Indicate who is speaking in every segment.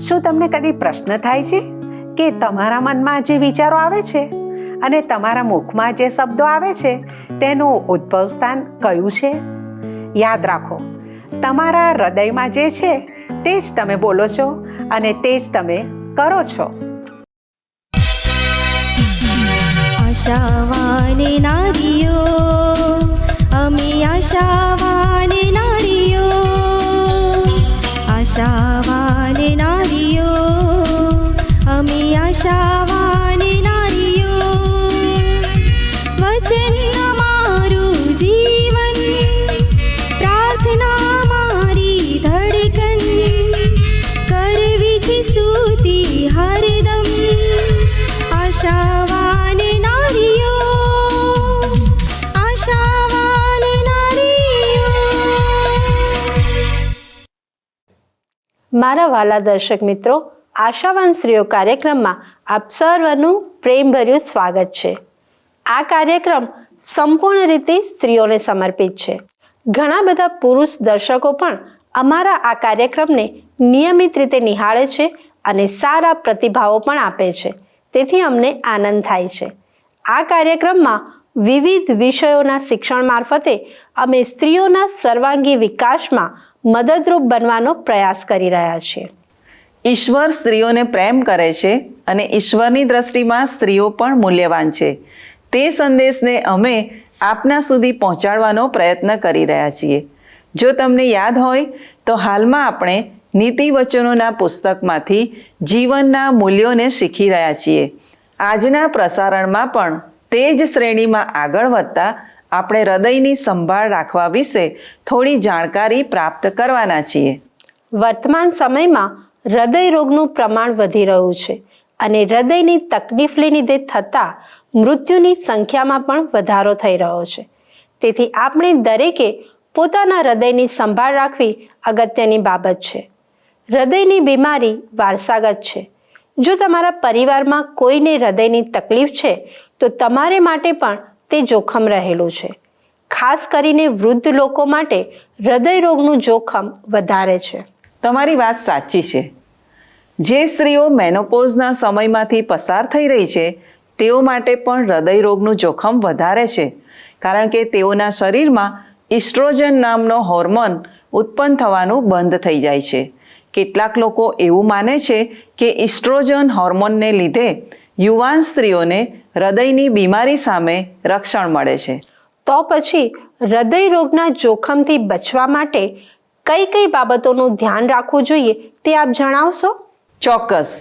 Speaker 1: શું તમને કદી પ્રશ્ન થાય છે કે તમારા મનમાં જે વિચારો આવે છે અને તમારા મુખમાં જે શબ્દો આવે છે તેનું ઉદ્ભવ સ્થાન કયું છે? યાદ રાખો, તમારા હૃદયમાં જે છે તે જ તમે બોલો છો અને તે જ તમે કરો છો.
Speaker 2: આશાવાન નારીઓ, અમે આશાવાન નારીઓ, આશાવાન નારીઓ, અમે આશાવાન નારીઓ. વચન અમારું જીવન, પ્રાર્થના મારી ધડકન, કરવી છે સ્તુતિ હરદમ. આશાવાન નારીઓ, આશાવાન નારીઓ.
Speaker 3: મારા વાલા દર્શક મિત્રો, આશાવાન સ્ત્રીઓ કાર્યક્રમમાં આપ સર્વનું પ્રેમભર્યું સ્વાગત છે. આ કાર્યક્રમ સંપૂર્ણ રીતે સ્ત્રીઓને સમર્પિત છે. ઘણા બધા પુરુષ દર્શકો પણ અમારા આ કાર્યક્રમને નિયમિત રીતે નિહાળે છે અને સારા પ્રતિભાવો પણ આપે છે. તેથી અમને આનંદ થાય છે. આ કાર્યક્રમમાં વિવિધ વિષયોના શિક્ષણ મારફતે અમે સ્ત્રીઓના સર્વાંગી વિકાસમાં મદદરૂપ બનવાનો પ્રયાસ કરી રહ્યા છીએ.
Speaker 4: ઈશ્વર સ્ત્રીઓને પ્રેમ કરે છે અને ઈશ્વરની દ્રષ્ટિમાં સ્ત્રીઓ પણ મૂલ્યવાન છે. તે સંદેશને અમે આપના સુધી પહોંચાડવાનો પ્રયત્ન કરી રહ્યા છીએ. જો તમને યાદ હોય તો હાલમાં આપણે નીતિ વચનોના પુસ્તકમાંથી જીવનના મૂલ્યોને શીખી રહ્યા છીએ. આજના પ્રસારણમાં પણ તે જ શ્રેણીમાં આગળ વધતા આપણે હૃદયની સંભાળ રાખવા વિશે થોડી જાણકારી પ્રાપ્ત કરવાના છીએ.
Speaker 3: વર્તમાન સમયમાં હૃદય રોગનું પ્રમાણ વધી રહ્યું છે અને હૃદયની તકલીફને લીધે થતા મૃત્યુની સંખ્યામાં પણ વધારો થઈ રહ્યો છે. તેથી આપણે દરેકે પોતાના હૃદયની સંભાળ રાખવી અગત્યની બાબત છે. હૃદયની બીમારી વારસાગત છે. જો તમારા પરિવારમાં કોઈને હૃદયની તકલીફ છે તો તમારે માટે પણ તે જોખમ રહેલું છે. ખાસ કરીને વૃદ્ધ લોકો માટે હૃદય રોગનું જોખમ વધારે છે.
Speaker 4: તમારી વાત સાચી છે. જે સ્ત્રીઓ મેનોપોઝના સમયમાંથી પસાર થઈ રહી છે તેઓ માટે પણ હૃદય રોગનું જોખમ વધારે છે, કારણ કે તેઓના શરીરમાં ઇસ્ટ્રોજન નામનો હોર્મોન ઉત્પન્ન થવાનું બંધ થઈ જાય છે. કેટલાક લોકો એવું માને છે કે ઇસ્ટ્રોજન હોર્મોનને લીધે યુવાન સ્ત્રીઓને હૃદયની બીમારી સામે રક્ષણ મળે છે.
Speaker 3: તો પછી હૃદય રોગના જોખમથી બચવા માટે કઈ કઈ બાબતોનું ધ્યાન રાખવું જોઈએ તે આપ જણાવશો?
Speaker 4: ચોક્કસ.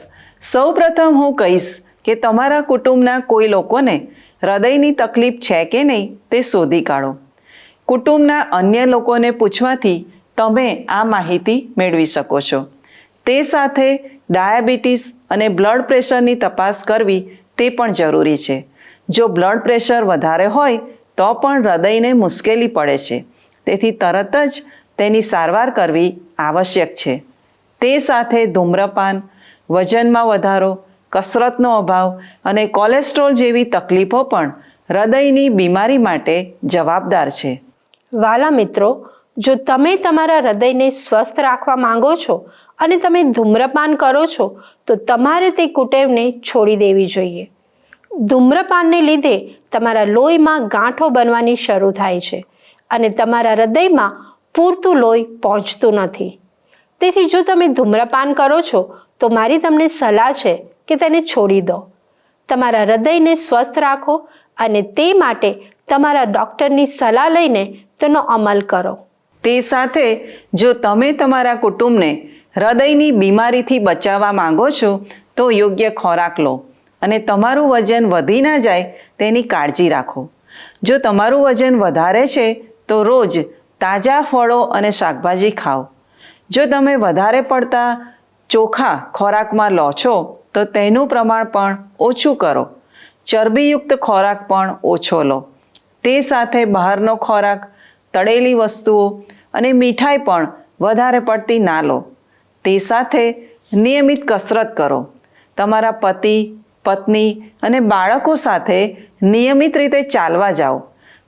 Speaker 4: સૌપ્રથમ હું કહીશ કે તમારા કુટુંબના કોઈ લોકોને હૃદયની તકલીફ છે કે નહીં તે શોધી કાઢો. કુટુંબના અન્ય લોકોને પૂછવાથી તમે આ માહિતી મેળવી શકો છો. તે સાથે ડાયાબિટીસ અને બ્લડ પ્રેશરની તપાસ કરવી તે પણ જરૂરી છે. જો બ્લડ પ્રેશર વધારે હોય તો પણ હૃદયને મુશ્કેલી પડે છે, તેથી તરત જ તેની સારવાર કરવી આવશ્યક છે. તે સાથે ધૂમ્રપાન, વજનમાં વધારો, કસરતનો અભાવ અને કોલેસ્ટ્રોલ જેવી તકલીફો પણ હૃદયની બીમારી માટે જવાબદાર છે.
Speaker 3: વાલા મિત્રો, જો તમે તમારા હૃદયને સ્વસ્થ રાખવા માંગો છો અને તમે ધૂમ્રપાન કરો છો તો તમારે તે કુટેવને છોડી દેવી જોઈએ. ધૂમ્રપાનને લીધે તમારા લોહીમાં ગાંઠો બનવાની શરૂ થાય છે અને તમારા હૃદયમાં પૂરતું લોહી પહોંચતું નથી. તેથી જો તમે ધૂમ્રપાન કરો છો તો મારી તમને સલાહ છે કે તેને છોડી દો. તમારા હૃદયને સ્વસ્થ રાખો અને તે માટે તમારા ડૉક્ટરની સલાહ લઈને તેનો અમલ કરો.
Speaker 4: તે સાથે જો તમે તમારા કુટુંબને હૃદયની બીમારીથી બચાવવા માંગો છો તો યોગ્ય ખોરાક લો અને તમારું વજન વધી ના જાય તેની કાળજી રાખો. જો તમારું વજન વધારે છે તો રોજ તાજા ફળો અને શાકભાજી ખાઓ. જો તમે વધારે પડતા ચોખા ખોરાકમાં લો છો તો તેનું પ્રમાણ પણ ઓછું કરો. ચરબીયુક્ત ખોરાક પણ ઓછો લો. તે સાથે બહારનો ખોરાક, તળેલી વસ્તુઓ અને મીઠાઈ પણ વધારે પડતી ના લો. તે સાથે નિયમિત કસરત કરો. તમારા પતિ, પત્ની અને બાળકો સાથે નિયમિત રીતે ચાલવા જાઓ.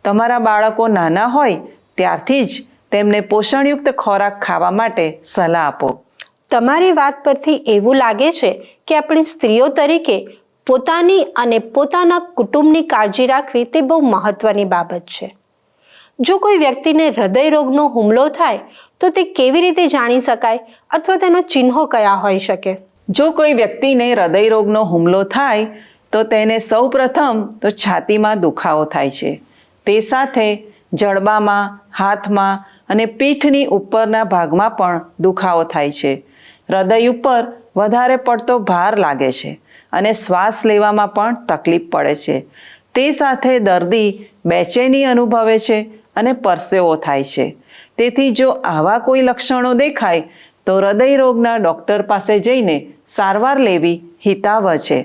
Speaker 4: તમારા બાળકો નાના હોય ત્યારથી જ તેમને પોષણયુક્ત ખોરાક ખાવા માટે સલાહ આપો.
Speaker 3: તમારી વાત પરથી એવું લાગે છે કે આપણી સ્ત્રીઓ તરીકે પોતાની અને પોતાના કુટુંબની કાળજી રાખવી તે બહુ મહત્વની બાબત છે. જો કોઈ વ્યક્તિને હૃદય રોગનો હુમલો થાય તો તે કેવી રીતે જાણી શકાય અથવા તેના ચિહ્નો કયા હોઈ શકે?
Speaker 4: જો કોઈ વ્યક્તિને હૃદય રોગનો હુમલો થાય તો તેને સૌપ્રથમ તો છાતીમાં દુખાવો થાય છે. તે સાથે જડબામાં, હાથમાં અને પીઠની ઉપરના ભાગમાં પણ દુખાવો થાય છે. હૃદય ઉપર વધારે પડતો ભાર લાગે છે અને શ્વાસ લેવામાં પણ તકલીફ પડે છે. તે સાથે દર્દી બેચેની અનુભવે છે અને પરસેવો થાય છે. તેથી જો આવા કોઈ લક્ષણો દેખાય તો હૃદય રોગના ડૉક્ટર પાસે જઈને સારવાર લેવી હિતાવહ છે.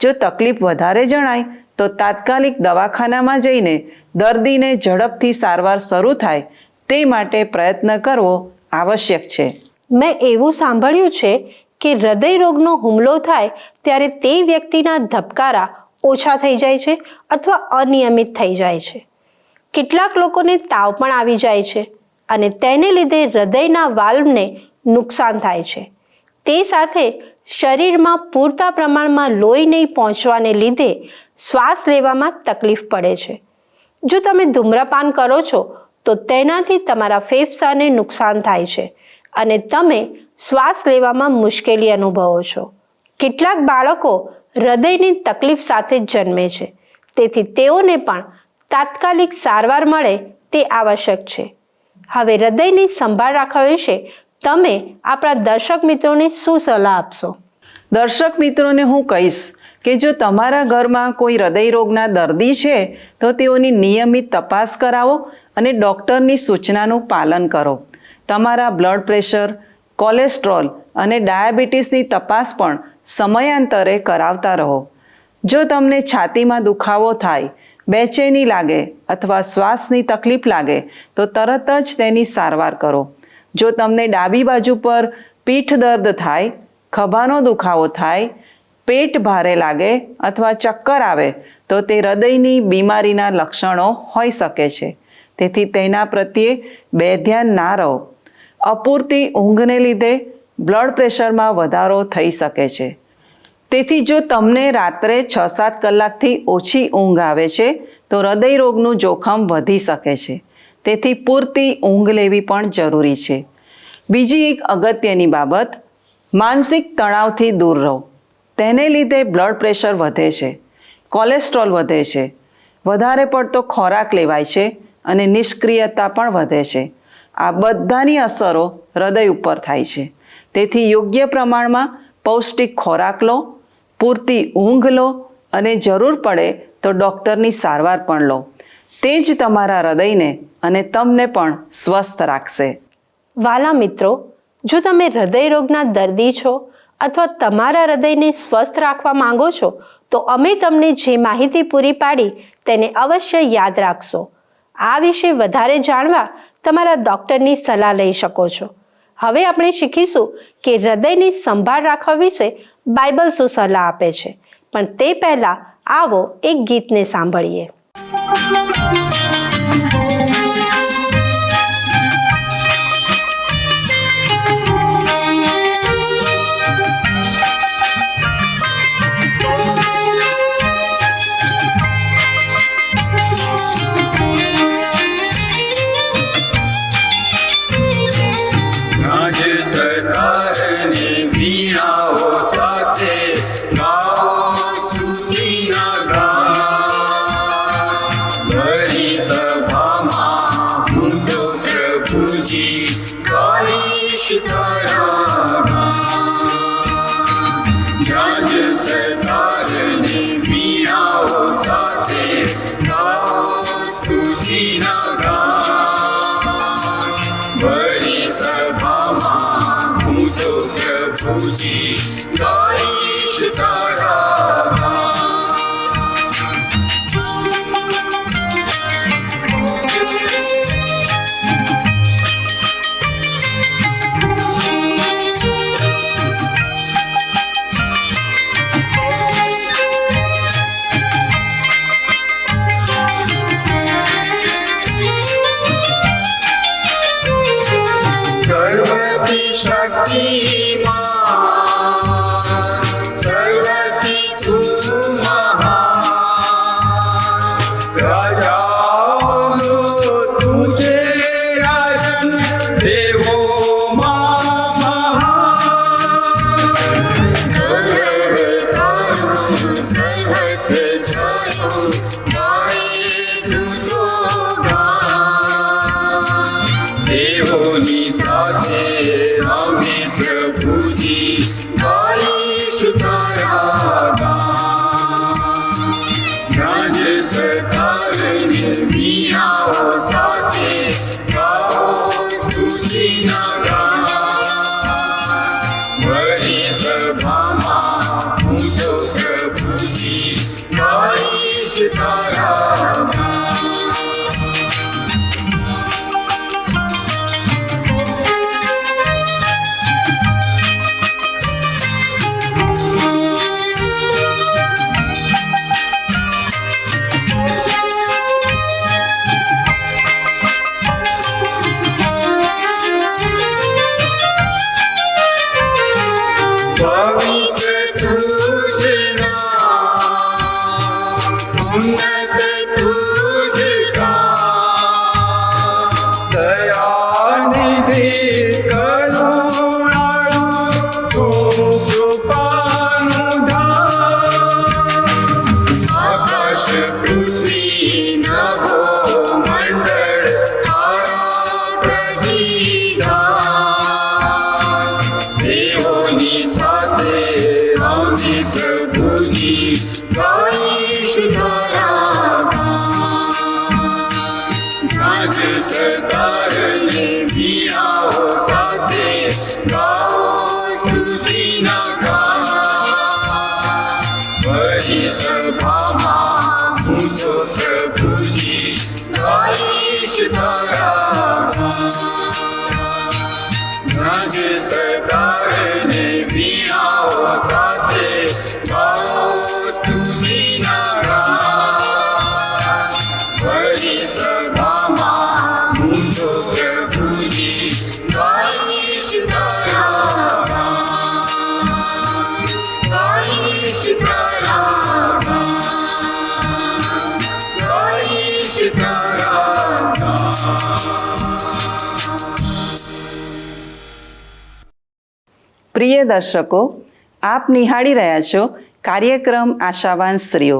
Speaker 4: જો તકલીફ વધારે જણાય તો તાત્કાલિક દવાખાનામાં જઈને દર્દીને ઝડપથી સારવાર શરૂ થાય તે માટે પ્રયત્ન કરવો આવશ્યક છે.
Speaker 3: મેં એવું સાંભળ્યું છે કે હૃદય રોગનો હુમલો થાય ત્યારે તે વ્યક્તિના ધબકારા ઓછા થઈ જાય છે અથવા અનિયમિત થઈ જાય છે. કેટલાક લોકોને તાવ પણ આવી જાય છે અને તેને લીધે હૃદયના વાલ્વને નુકસાન થાય છે. તે સાથે શરીરમાં પૂરતા પ્રમાણમાં લોહી નહીં પહોંચવાને લીધે શ્વાસ લેવામાં તકલીફ પડે છે. જો તમે ધૂમ્રપાન કરો છો તો તેનાથી તમારા ફેફસાને નુકસાન થાય છે અને તમે શ્વાસ લેવામાં મુશ્કેલી અનુભવો છો. કેટલાક બાળકો હૃદયની તકલીફ સાથે જ જન્મે છે, તેથી તેઓને પણ તાત્કાલિક સારવાર મળે તે આવશ્યક છે. હવે હૃદયની સંભાળ રાખવા વિશે તમે આપણા દર્શક મિત્રોને શું સલાહ આપશો?
Speaker 4: દર્શક મિત્રોને હું કહીશ કે જો તમારા ઘરમાં કોઈ હૃદય રોગના દર્દી છે તો તેઓની નિયમિત તપાસ કરાવો અને ડૉક્ટરની સૂચનાનું પાલન કરો. તમારા બ્લડ પ્રેશર, કોલેસ્ટ્રોલ અને ડાયાબિટીસની તપાસ પણ સમયાંતરે કરાવતા રહો. જો તમને છાતીમાં દુખાવો થાય, બેચેની લાગે અથવા શ્વાસની તકલીફ લાગે તો તરત જ તેની સારવાર કરો. જો તમને ડાબી બાજુ પર પીઠ દર્દ થાય, ખભાનો દુખાવો થાય, પેટ ભારે લાગે અથવા ચક્કર આવે તો તે હૃદયની બીમારીના લક્ષણો હોઈ શકે છે. તેથી તેના પ્રત્યે બેધ્યાન ના રહો. અપૂરતી ઊંઘને લીધે બ્લડ પ્રેશરમાં વધારો થઈ શકે છે. તેથી જો તમને રાત્રે 6-7 કલાકથી ઓછી ઊંઘ આવે છે તો હૃદય રોગનું જોખમ વધી શકે છે. તેથી પૂરતી ઊંઘ લેવી પણ જરૂરી છે. બીજી એક અગત્યની બાબત, માનસિક તણાવથી દૂર રહો. તેને લીધે બ્લડ પ્રેશર વધે છે, કોલેસ્ટ્રોલ વધે છે, વધારે પડતો ખોરાક લેવાય છે અને નિષ્ક્રિયતા પણ વધે છે. આ બધાની અસરો હૃદય ઉપર થાય છે. તેથી યોગ્ય પ્રમાણમાં પૌષ્ટિક ખોરાક લો, પૂરતી ઊંઘ લો અને જરૂર પડે તો ડૉક્ટરની સારવાર પણ લો. તે જ તમારા હૃદયને અને તમને પણ સ્વસ્થ રાખશે.
Speaker 3: વાલા મિત્રો, જો તમે હૃદય રોગના દર્દી છો અથવા તમારા હૃદયને સ્વસ્થ રાખવા માંગો છો તો અમે તમને જે માહિતી પૂરી પાડી તેને અવશ્ય યાદ રાખશો. આ વિશે વધારે જાણવા તમારા ડૉક્ટરની સલાહ લઈ શકો છો. હવે આપણે શીખીશું કે હૃદયની સંભાળ રાખવા વિશે બાઇબલ શું સલાહ આપે છે. પણ તે પહેલાં આવો એક ગીતને સાંભળીએ.
Speaker 2: શક્તિમાં
Speaker 5: સભામાં હું તો પ્રભુજી ગાઈશ તારા ગાન. સભામાં હું તો પ્રભુજી ગાઈશ તારા ગાન. સતારને વીણાઓ સાથે ગાઓ સ્તુતિના ગાન. વળી સભામાં હું તો પ્રભુજી ગાઈશ તારા ગાન. ગાઈશ તારા ગાન. ગાઈશ તારા ગાન.
Speaker 4: પ્રિય દર્શકો, આપ નિહાળી રહ્યા છો કાર્યક્રમ આશાવાન સ્ત્રીઓ.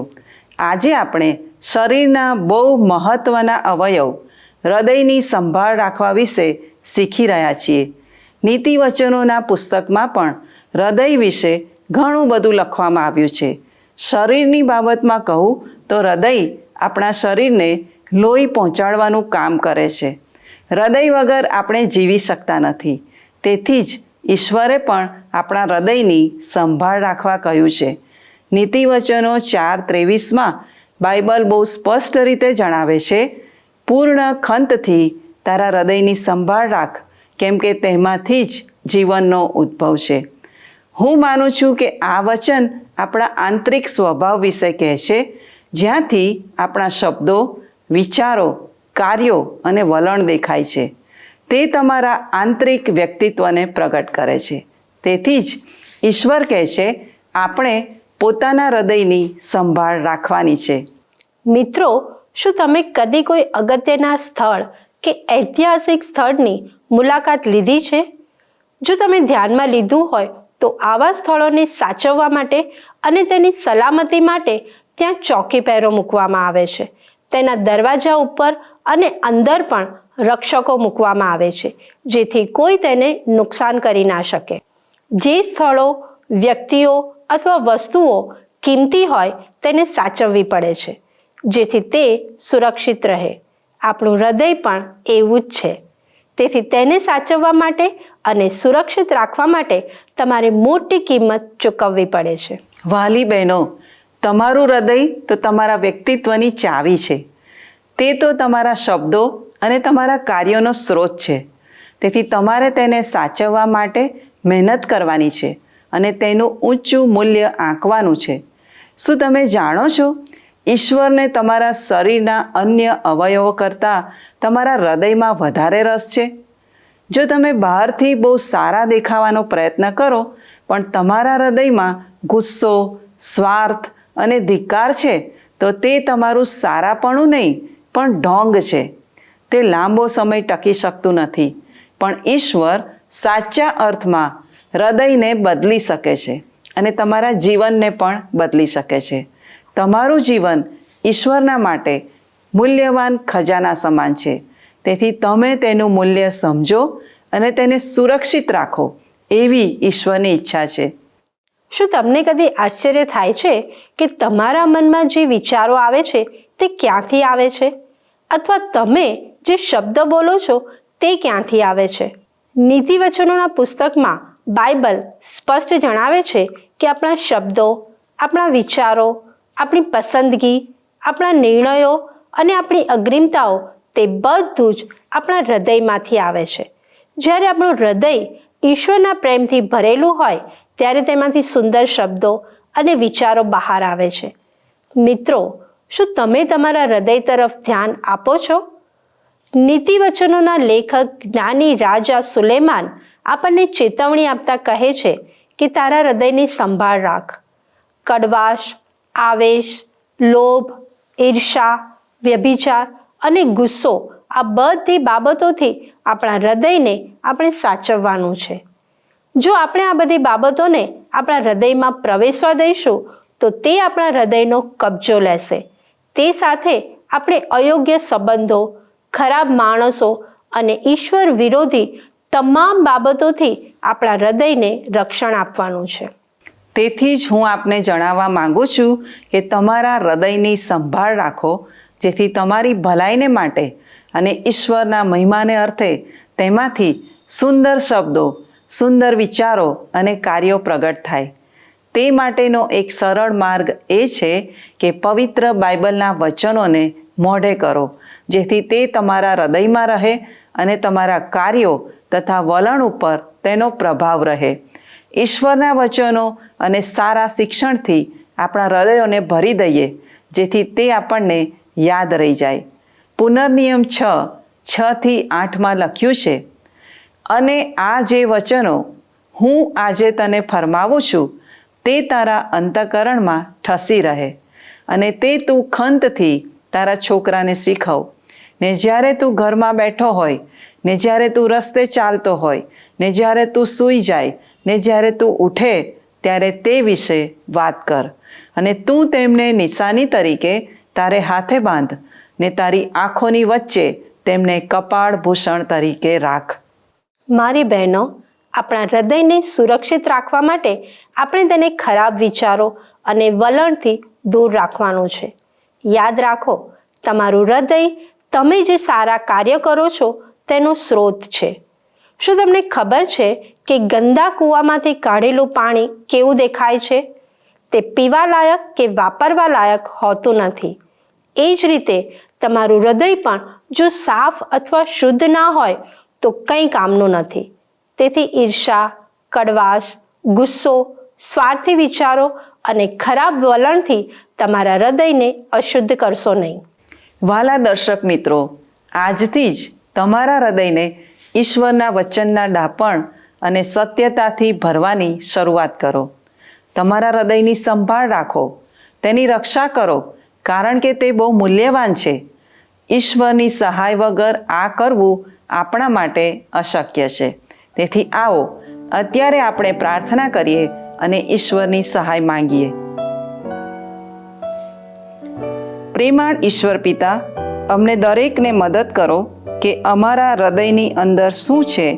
Speaker 4: આજે આપણે શરીરના બહુ મહત્ત્વના અવયવ હૃદયની સંભાળ રાખવા વિશે શીખી રહ્યા છીએ. નીતિવચનોના પુસ્તકમાં પણ હૃદય વિશે ઘણું બધું લખવામાં આવ્યું છે. શરીરની બાબતમાં કહું તો હૃદય આપણા શરીરને લોહી પહોંચાડવાનું કામ કરે છે. હૃદય વગર આપણે જીવી શકતા નથી. તેથી જ ઈશ્વરે પણ આપણા હૃદયની સંભાળ રાખવા કહ્યું છે. નીતિવચનો 4:23 બાઇબલ બહુ સ્પષ્ટ રીતે જણાવે છે, પૂર્ણ ખંતથી તારા હૃદયની સંભાળ રાખ, કેમ કે તેમાંથી જ જીવનનો ઉદ્ભવ છે. હું માનું છું કે આ વચન આપણા આંતરિક સ્વભાવ વિશે કહે છે, જ્યાંથી આપણા શબ્દો, વિચારો, કાર્યો અને વલણ દેખાય છે. તે તમારા આંતરિક વ્યક્તિત્વને પ્રગટ કરે છે. તેથી જ ઈશ્વર કહે છે આપણે પોતાના હૃદયની સંભાળ રાખવાની છે.
Speaker 3: મિત્રો, શું તમે કદી કોઈ અગત્યના સ્થળ કે ઐતિહાસિક સ્થળની મુલાકાત લીધી છે? જો તમે ધ્યાનમાં લીધું હોય તો આવા સ્થળોને સાચવવા માટે અને તેની સલામતી માટે ત્યાં ચોકી પહેરો મૂકવામાં આવે છે. તેના દરવાજા ઉપર અને અંદર પણ રક્ષકો મૂકવામાં આવે છે, જેથી કોઈ તેને નુકસાન કરી ના શકે. જે સ્થળો, વ્યક્તિઓ અથવા વસ્તુઓ કિંમતી હોય તેને સાચવવી પડે છે, જેથી તે સુરક્ષિત રહે. આપણું હૃદય પણ એવું જ છે. તેથી તેને સાચવવા માટે અને સુરક્ષિત રાખવા માટે તમારે મોટી કિંમત ચૂકવવી પડે છે.
Speaker 4: વહાલી બહેનો, તમારું હૃદય તો તમારા વ્યક્તિત્વની ચાવી છે. તે તો તમારા શબ્દો અને તમારા કાર્યોનો સ્ત્રોત છે. તેથી તમારે તેને સાચવવા માટે મહેનત કરવાની છે અને તેનું ઊંચું મૂલ્ય આંકવાનું છે. શું તમે જાણો છો, ઈશ્વરને તમારા શરીરના અન્ય અવયવો કરતાં તમારા હૃદયમાં વધારે રસ છે. જો તમે બહારથી બહુ સારા દેખાવાનો પ્રયત્ન કરો, પણ તમારા હૃદયમાં ગુસ્સો, સ્વાર્થ અને ધિક્કાર છે, તો તે તમારું સારાપણું નહીં પણ ઢોંગ છે. તે લાંબો સમય ટકી શકતું નથી. પણ ઈશ્વર સાચા અર્થમાં હૃદયને બદલી શકે છે અને તમારા જીવનને પણ બદલી શકે છે. તમારું જીવન ઈશ્વરના માટે મૂલ્યવાન ખજાના સમાન છે. તેથી તમે તેનું મૂલ્ય સમજો અને તેને સુરક્ષિત રાખો, એવી ઈશ્વરની ઈચ્છા છે.
Speaker 3: શું તમને કદી આશ્ચર્ય થાય છે કે તમારા મનમાં જે વિચારો આવે છે તે ક્યાંથી આવે છે? અથવા તમે જે શબ્દ બોલો છો તે ક્યાંથી આવે છે? નીતિવચનોના પુસ્તકમાં બાઇબલ સ્પષ્ટ જણાવે છે કે આપણા શબ્દો, આપણા વિચારો, આપણી પસંદગી, આપણા નિર્ણયો અને આપણી અગ્રિમતાઓ તે બધું જ આપણા હૃદયમાંથી આવે છે. જ્યારે આપણું હૃદય ઈશ્વરના પ્રેમથી ભરેલું હોય ત્યારે તેમાંથી સુંદર શબ્દો અને વિચારો બહાર આવે છે. મિત્રો, શું તમે તમારા હૃદય તરફ ધ્યાન આપો છો? નીતિવચનોના લેખક જ્ઞાની રાજા સુલેમાન આપણને ચેતવણી આપતા કહે છે કે તારા હૃદયની સંભાળ રાખ. કડવાશ, આવેશ, લોભ, ઈર્ષા, વ્યભિચાર અને ગુસ્સો આ બધી બાબતોથી આપણા હૃદયને આપણે સાચવવાનું છે. જો આપણે આ બધી બાબતોને આપણા હૃદયમાં પ્રવેશવા દઈશું તો તે આપણા હૃદયનો કબજો લેશે. તે સાથે આપણે અયોગ્ય સંબંધો, ખરાબ માણસો અને ઈશ્વર વિરોધી તમામ બાબતોથી આપણા હૃદયને રક્ષણ આપવાનું છે.
Speaker 4: તેથી જ હું આપને જણાવવા માંગુ છું કે તમારા હૃદયની સંભાળ રાખો, જેથી તમારી ભલાઈને માટે અને ઈશ્વરના મહિમાને અર્થે તેમાંથી સુંદર શબ્દો, સુંદર વિચારો અને કાર્યો પ્રગટ થાય. તે માટેનો એક સરળ માર્ગ એ છે કે પવિત્ર બાઇબલના વચનોને મોઢે કરો, જેથી તે તમારા હૃદયમાં રહે અને તમારા કાર્યો તથા વલણ ઉપર તેનો પ્રભાવ રહે. ઈશ્વરના વચનો અને સારા શિક્ષણથી આપણા હૃદયોને ભરી દઈએ, જેથી તે આપણને યાદ રહી જાય. પુનર્નિયમ 6:6-8 લખ્યું છે, અને આ જે વચનો હું આજે તને ફરમાવું છું તે તારા અંતઃકરણમાં ઠસી રહે, અને તે તું ખંતથી તારા છોકરાને શીખવ, ને જ્યારે તું ઘરમાં બેઠો હોય, ને જ્યારે તું રસ્તે ચાલતો હોય, ને જ્યારે તું સૂઈ જાય, ને જ્યારે તું ઉઠે ત્યારે તે વિશે વાત કર. અને તું તેમને નિશાની તરીકે તારે હાથે બાંધ, ને તારી આંખોની વચ્ચે તેમને કપાળ ભૂષણ તરીકે રાખ.
Speaker 3: મારી બહેનો, આપણા હૃદયને સુરક્ષિત રાખવા માટે આપણે તેને ખરાબ વિચારો અને વલણથી દૂર રાખવાનું છે. યાદ રાખો, તમારું હૃદય તમે જે સારા કાર્ય કરો છો તેનો સ્ત્રોત છે. શું તમને ખબર છે કે ગંદા કૂવામાંથી કાઢેલું પાણી કેવું દેખાય છે? તે પીવા લાયક કે વાપરવા લાયક હોતું નથી. એ જ રીતે તમારું હૃદય પણ જો સાફ અથવા શુદ્ધ ના હોય તો કંઈ કામનું નથી. તેથી ઈર્ષા, કડવાશ, ગુસ્સો, સ્વાર્થી વિચારો અને ખરાબ વલણથી તમારા હૃદયને અશુદ્ધ કરશો નહીં.
Speaker 4: વહાલા દર્શક મિત્રો, આજથી જ તમારા હૃદયને ઈશ્વરના વચનના ડાપણ અને સત્યતાથી ભરવાની શરૂઆત કરો. તમારા હૃદયની સંભાળ રાખો, તેની રક્ષા કરો, કારણ કે તે બહુ મૂલ્યવાન છે. ઈશ્વરની સહાય વગર આ કરવું આપણા માટે અશક્ય છે. તેથી આવો અત્યારે આપણે પ્રાર્થના કરીએ અને ઈશ્વરની સહાય માંગીએ. પ્રેમાળ ઈશ્વર પિતા, અમને દરેકને મદદ કરો કે અમારા હૃદયની અંદર શું છે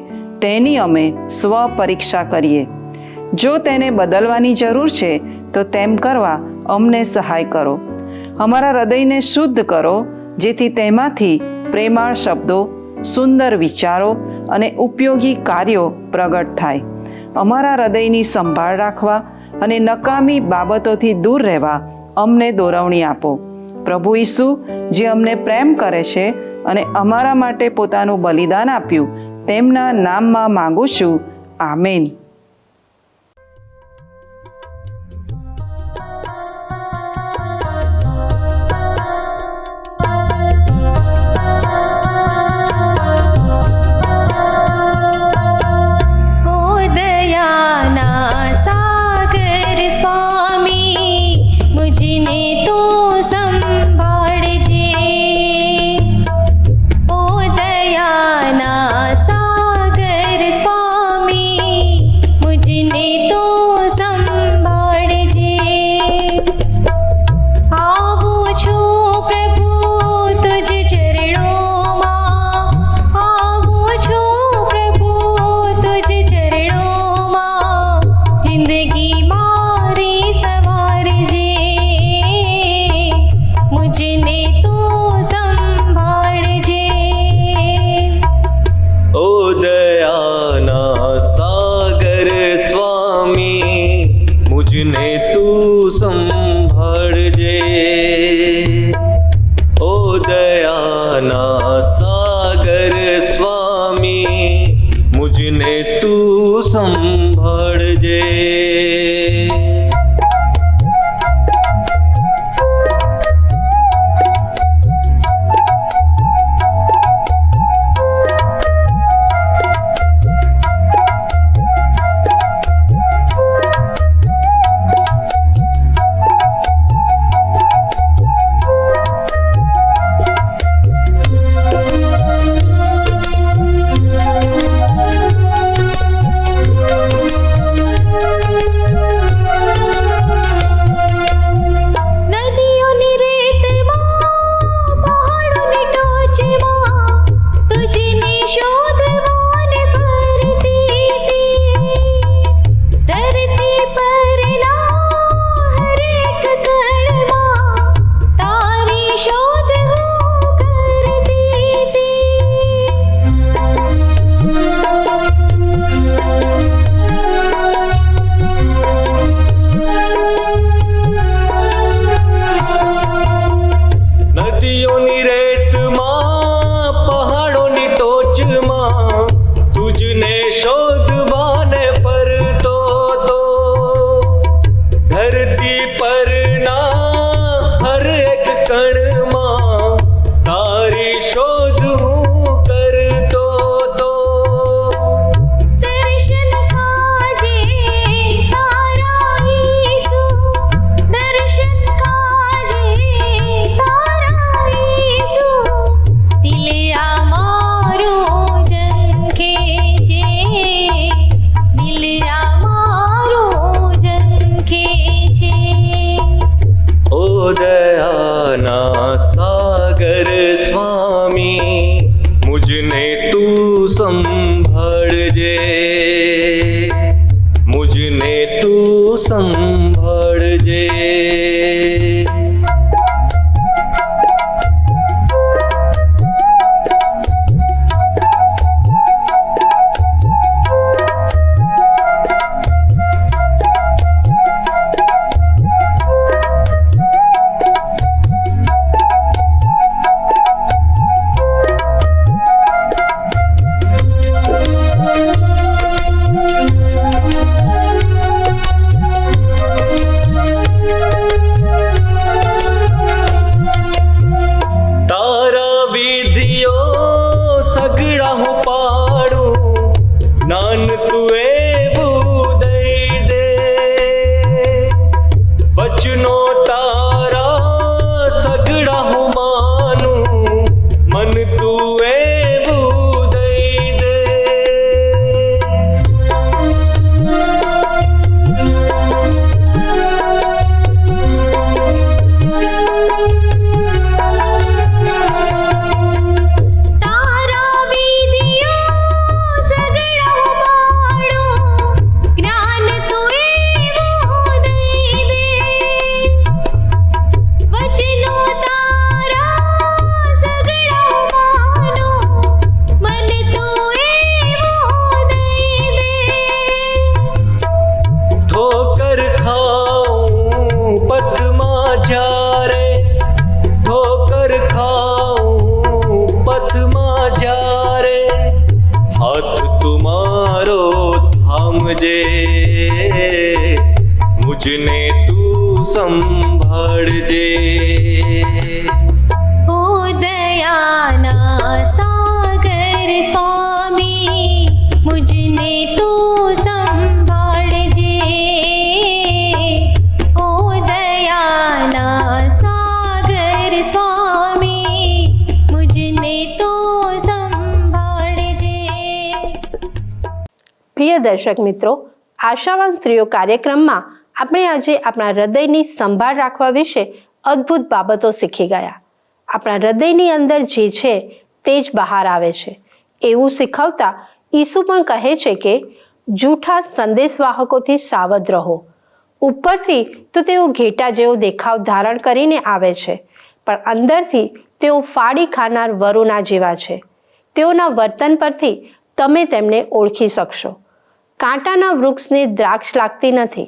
Speaker 4: તેની અમે સ્વ પરીક્ષા કરીએ. જો તેને બદલવાની જરૂર છે તો તેમ કરવા અમને સહાય કરો. અમારા હૃદયને શુદ્ધ કરો, જેથી તેમાંથી પ્રેમાળ શબ્દો, સુંદર વિચારો અને ઉપયોગી કાર્યો પ્રગટ થાય. અમારા હૃદયની સંભાળ રાખવા અને નકામી બાબતોથી દૂર રહેવા અમને દોરવણી આપો. પ્રભુ ઈસુ, જે અમને પ્રેમ કરે છે અને અમારા માટે પોતાનું બલિદાન આપ્યું, તેમના નામમાં માંગુ છું. આમેન.
Speaker 6: દયાના સાગર मुझने तू संभाळजे ओ दयाना सागर स्वामी मुझने तू संभाळजे
Speaker 2: નદીઓની રેતમાં પહાડોની ટોચમાં તુજને શોધવાને ફરતી હતી ધરતી પરના હરેક કણમાં તારી શોધ હું કરતી
Speaker 6: નદીઓની રેતમાં પહાડોની ટોચમાં તુજને શોધવાને ફરતો તો ધરતી પરના હર એક કણમાં તારી શોધ હું કરતો તો
Speaker 2: દર્શન કાજે તારા ઈસુ દર્શન કાજે તારા ઈસુ દિલે અમારું જંખે છે દિલે અમારું જંખે છે
Speaker 6: ओ दयाना सागर स्वामी मुझने तू संभाळजे मुझने तू संभाळजे તારા વિધિઓ સગડા હું પાડું નાન તું એવું દઈ દે વચનો તારા સગડા હું માનું મન તું એવું દઈ દે
Speaker 2: તારા વિધિઓ સગડા પાડો જ્ઞાન તું એવું દઈ દે વચનો તારા સગડા માનો મન તું એવું દઈ દે
Speaker 6: ઠોકર ખાઉં પથમાં જ્યારે ઠોકર ખાઉં પથમાં જ્યારે હાથ તુમારો થામજે મુझने તું સંભાળજે
Speaker 2: ઓ દયાના સાગર સ્વામી મુજને તું સંભાળજે ઓ દયાના સાગર સ્વામી મુજને તું સંભાળજે
Speaker 3: પ્રિય દર્શક મિત્રો, આશાવાન સ્ત્રીઓ કાર્યક્રમમાં આપણે આજે આપણા હૃદયની સંભાળ રાખવા વિશે અદ્ભુત બાબતો શીખી ગયા. આપણા હૃદયની અંદર જે છે તે જ બહાર આવે છે એવું શીખવતા ઈસુ પણ કહે છે કે જૂઠા સંદેશવાહકોથી સાવધ રહો. ઉપરથી તો તેઓ ઘેટા જેવો દેખાવ ધારણ કરીને આવે છે, પણ અંદરથી તેઓ ફાડી ખાનાર વરુના જેવા છે. તેઓના વર્તન પરથી તમે તેમને ઓળખી શકશો. કાંટાના વૃક્ષને દ્રાક્ષ લાગતી નથી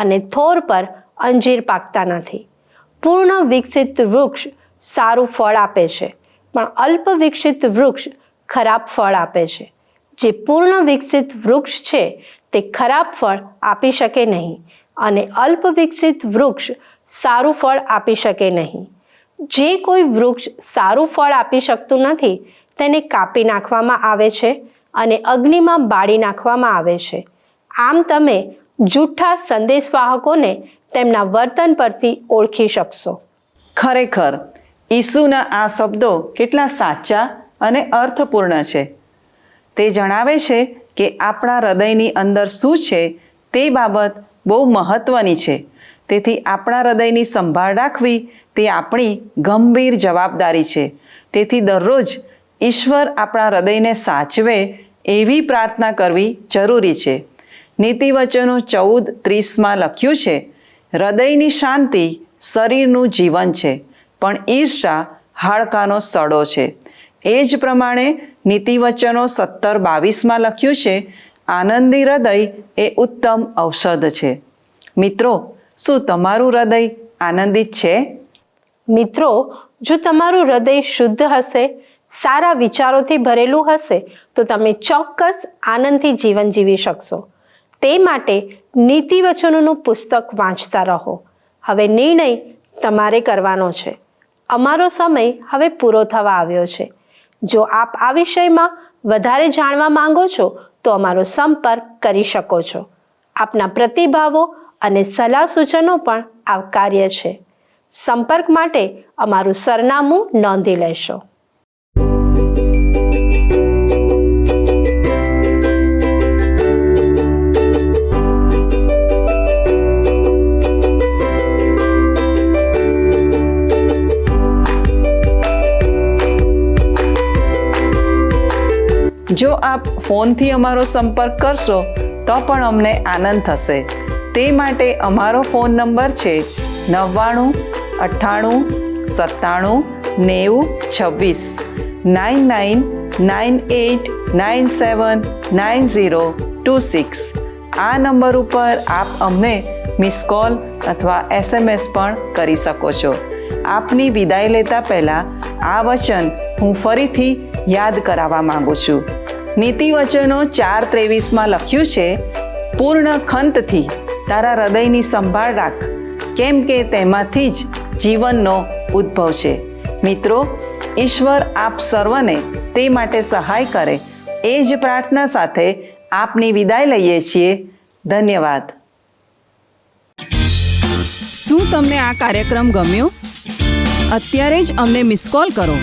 Speaker 3: અને થોર પર અંજીર પાકતા નથી. પૂર્ણ વિકસિત વૃક્ષ સારું ફળ આપે છે, પણ અલ્પ વિકસિત વૃક્ષ ખરાબ ફળ આપે છે. જે પૂર્ણ વિકસિત વૃક્ષ છે તે ખરાબ ફળ આપી શકે નહીં, અને અલ્પ વિકસિત વૃક્ષ સારું ફળ આપી શકે નહીં. જે કોઈ વૃક્ષ સારું ફળ આપી શકતું નથી તેને કાપી નાખવામાં આવે છે અને અગ્નિમાં બાળી નાખવામાં આવે છે. આમ તમે જૂઠા સંદેશવાહકોને તેમના વર્તન પરથી ઓળખી શકશો.
Speaker 4: ખરેખર ઈસુના આ શબ્દો કેટલા સાચા અને અર્થપૂર્ણ છે. તે જણાવે છે કે આપણા હૃદયની અંદર શું છે તે બાબત બહુ મહત્ત્વની છે. તેથી આપણા હૃદયની સંભાળ રાખવી તે આપણી ગંભીર જવાબદારી છે. તેથી દરરોજ ઈશ્વર આપણા હૃદયને સાચવે એવી પ્રાર્થના કરવી જરૂરી છે. નીતિવચનો 14:30 લખ્યું છે, હૃદયની શાંતિ શરીરનું જીવન છે, પણ ઈર્ષા હાડકાનો સડો છે. એ જ પ્રમાણે નીતિવચનો 17:22 લખ્યું છે, આનંદી હૃદય એ ઉત્તમ ઔષધ છે. મિત્રો, શું તમારું હૃદય આનંદિત છે?
Speaker 3: મિત્રો, જો તમારું હૃદય શુદ્ધ હશે, સારા વિચારોથી ભરેલું હશે, તો તમે ચોક્કસ આનંદથી જીવન જીવી શકશો. તે માટે નીતિવચનોનું પુસ્તક વાંચતા રહો. હવે નિર્ણય તમારે કરવાનો છે. અમારો સમય હવે પૂરો થવા આવ્યો છે. જો આપ આ વિષયમાં વધારે જાણવા માંગો છો તો અમારો સંપર્ક કરી શકો છો. આપના પ્રતિભાવો અને સલાહ સૂચનો પણ આવકાર્ય છે. સંપર્ક માટે અમારું સરનામું નોંધી લેશો.
Speaker 4: જો આપ ફોનથી અમારો સંપર્ક કરશો તો પણ અમને આનંદ થશે. તે માટે અમારો ફોન નંબર છે 99 98 97 90 26. આ નંબર ઉપર આપ અમને મિસ કોલ અથવા SMS પણ કરી શકો છો. આપની વિદાય લેતા પહેલાં આ વચન હું ફરીથી યાદ કરાવવા માંગુ છું. નીતિવચનો 4:23 લખ્યું છે, પૂર્ણ ખંતથી તારા હૃદયની સંભાળ રાખ, કેમ કે તેમાંથી જ જીવનનો ઉદ્ભવ છે. મિત્રો, ઈશ્વર આપ સર્વને તે માટે સહાય કરે એ જ પ્રાર્થના સાથે આપની વિદાય લઈએ છીએ. ધન્યવાદ.
Speaker 7: શું તમને આ કાર્યક્રમ ગમ્યો? અત્યારે જ અમને મિસ કોલ કરો